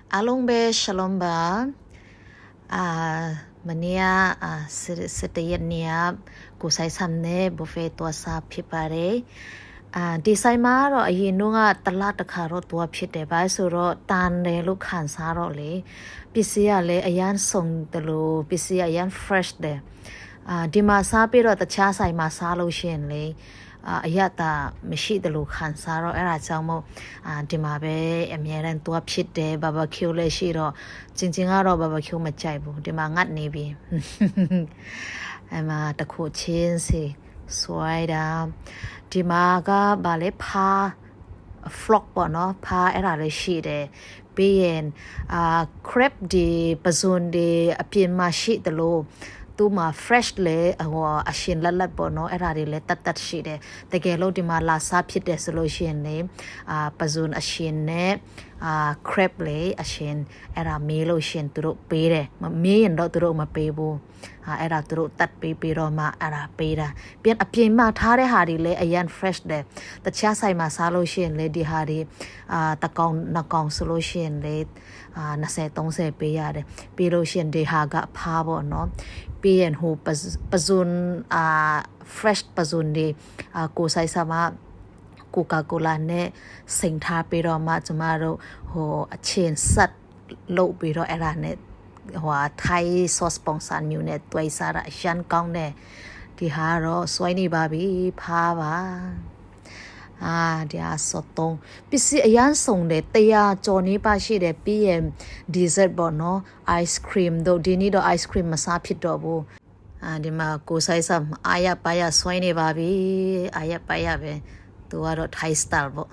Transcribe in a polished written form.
Alongbe shalom ba mania setayania kusai samne buffet to sa phipare desai ma ro ayinu nga tala takha ro to phite ba so ro tan le lu khan sa ro le pisi ya le ayan song telo pisi ayan fresh de di ma sa pi ro tacha sai ma sa lo shin le ayataမရှိတလို့ခံစားတော့အဲ့ဒါကြောင့်မို့ဒီမှာပဲအများရန်သွားဖြစ်တယ်ဘာဘာကျူလည်းရှိတော့ကျင်ကတော့ဘာဘာကျူမကြိုက်ဘူးဒီမှာငတ်နေပြီအဲ့မှာတခုချင်းစီဆွဲတာဒီမှာကဗာလေဖာ flock ပေါ့နော်ဖာအဲ့ဒါလည်းရှိတယ်ပြီးရင်crab ဒီပဇွန်ဒီအပြင်မှာရှိတလို့သူမှာ fresh လေဟိုအရှင်လက်လက်ပေါ့နော်အဲ့ဒါတွေလည်းတတ်ရှိတယ်တကယ်လို့ဒီမှာလာစားဖြစ်တယ်ဆိုလို့ရှိရင်လေပဇွန်အရှင်နဲ့crab လေအရှင်အဲ့ဒါမေးလို့ရှင်သူတို့ပေးတယ်မမေးရင်တော့သူတို့မပေးဘူးအဲ့ဒါသူတို့တတ်ပေးပြီးတော့မှအဲ့ဒါပေးတာပြန်အပြင်မှာထားတဲ့ဟာတွေလည်းအရန် fresh တယ်တခြားဆိုင်မှာစားလို့ရှိရင်လေဒီဟာတွေတကောင်နှစ်ကောင်ဆိုလို့ရှိရင်လေ20 30ပေးရတယ်ပြီးလို့ရှိရင်ဒီဟာကဖားပေါ့နော်ပြီးရင်ဟိုပဇွန်fresh ပဇွန်ဒီကိုဆိုင်ဆာမှာကိုကာကိုလာနဲ့စိန်ထားပြီးတော့မှကျမတို့ဟိုအချင်းဆက်လုပ်ပြီးတော့အဲ့ဒါနဲ့ဟိုထိုင်း sauce ပုံစံမျိုးနဲ့တွဲစားတာရှမ်းကောင်းတဲ့ဒီဟာတော့စွဲနေပါပြီဖားပါဒီအစောတုံးပစ္စည်းအရန်ဆုံးတယ်တရားကြော်နေပါရှိတယ်ပြီးရင် dessert ပေါ့နော် ice cream တို့ဒီနေ့တော့ ice cream မစားဖြစ်တော့ဘူးဒီမှာကိုဆိုင်ဆမ်အာရပါရဆွဲနေပါပြီအာရပါရပဲသူကတော့ Thai style ပေါ့